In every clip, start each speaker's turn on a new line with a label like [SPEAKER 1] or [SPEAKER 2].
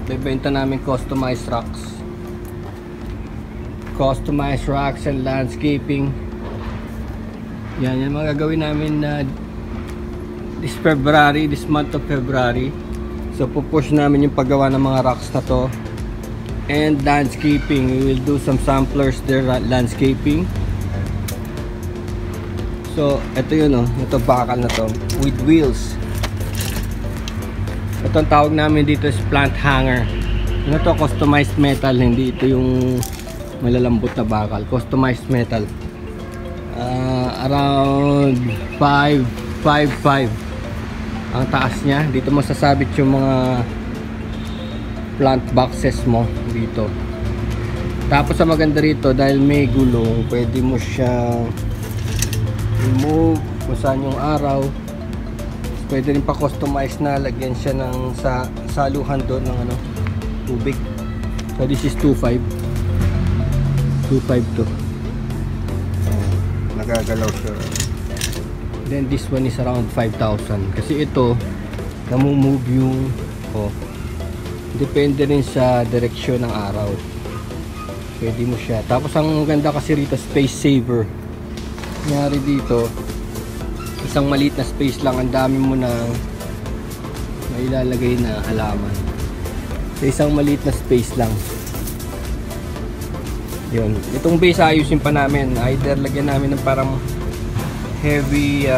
[SPEAKER 1] bebenta namin customized rocks. Customized rocks and landscaping. Yan mga gagawin namin na this month of February. So pupush namin yung paggawa ng mga rocks na to. And landscaping, we will do some samplers there, landscaping. So ito yun, ito bakal na to with wheels. Ito ang tawag namin dito is plant hanger. Ano to, customized metal, hindi ito yung malalambot na bakal. Customized metal. Around 5.5 ang taas niya. Dito mo sasabit yung mga plant boxes mo dito. Tapos ang maganda rito, dahil may gulong, pwede mo siyang remove kung saan yung araw. Pwede rin pa customize na lagyan siya ng saluhan doon ng tubig. So this is 2.5 to nagagalaw siya. Then this one is around 5,000 kasi ito namumove yung depende rin sa direksyon ng araw. Pwede mo siya. Tapos ang ganda kasi rito, space saver. Nangyari dito, isang maliit na space lang, ang dami mo na mailalagay na halaman. Sa isang maliit na space lang. Yun. Itong base ayusin pa namin. Either lagyan namin ng parang heavy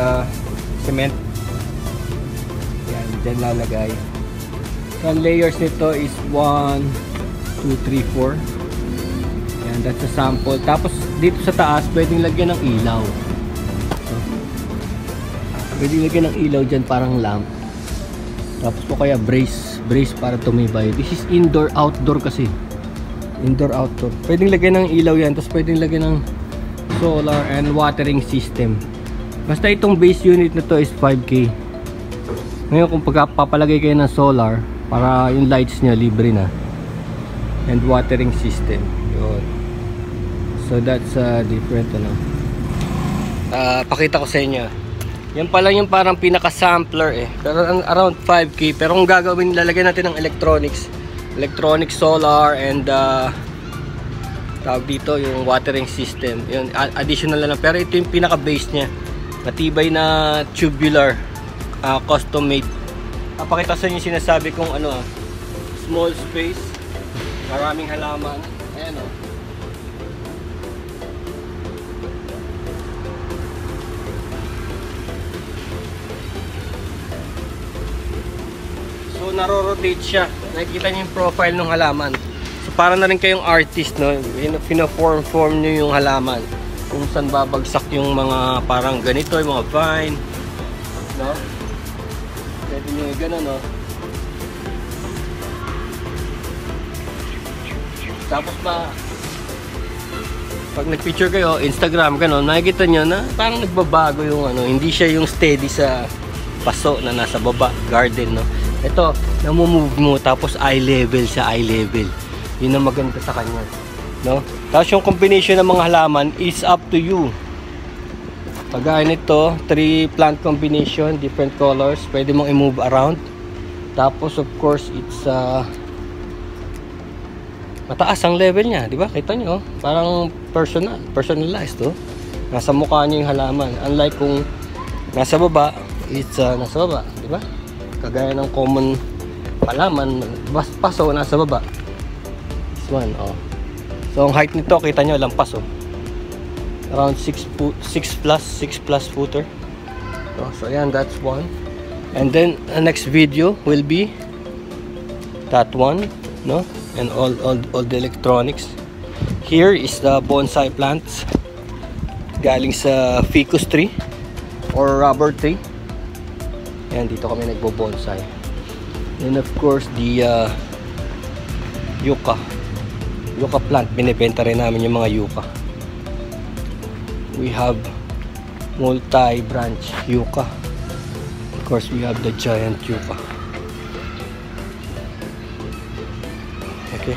[SPEAKER 1] cement. Yan, dyan lalagay. So ang layers nito is 1, 2, 3, 4. Yan, that's a sample. Tapos dito sa taas pwedeng lagyan ng ilaw. Pwedeng lagyan ng ilaw dyan, parang lamp. Tapos po kaya brace para tumibay. This is indoor outdoor kasi. Indoor outdoor. Pwedeng lagyan ng ilaw yan. Tapos pwedeng lagyan ng solar and watering system. Basta itong base unit na to is 5K. Ngayon kung papalagay kayo ng solar, para yung lights niya libre na. And watering system. Yun. So that's different pakita ko sa inyo. Yan pala yung parang pinaka-sampler pero around 5K. Pero kung gagawin, lalagyan natin ng electronic solar and tawag dito yung watering system. Yun, additional na lang. Pero ito yung pinaka-base niya. Matibay na tubular, custom made. Papakita sa inyo yung sinasabi kong small space, maraming halaman. Ayan So naro-rotate siya. Nakikita niyo yung profile ng halaman. So para na rin kayong artist, no? Pina-form niyo yung halaman. Kung saan babagsak yung mga parang ganito, yung mga vine, no? Pwede nyo yung gano'n, no? Tapos pag nag-picture kayo, Instagram, gano'n, makikita nyo na parang nagbabago yung hindi siya yung steady sa paso na nasa baba, garden, no? Ito, namumove mo, tapos eye level siya, eye level. Yun ang maganda sa kanya, no? Tapos yung combination ng mga halaman is up to you. Pagaya nito, 3 plant combination, different colors, pwede mong i-move around. Tapos of course, it's mataas ang level niya, di ba? Kita nyo, parang personalized, nasa mukha niya yung halaman. Unlike kung nasa baba, it's nasa baba, di ba? Kagaya ng common halaman, paso nasa baba. This one, So ang height nito, kita nyo, lampas, around 6 plus footer. So ayan, that's one. And then the next video will be that one, no? And all the electronics. Here is the bonsai plants galing sa ficus tree or rubber tree. Ayan, dito kami nagbo-bonsai. And of course the yucca plant, binibenta rin namin yung mga yucca. We have multi-branch yucca. Of course, we have the giant yucca. Okay.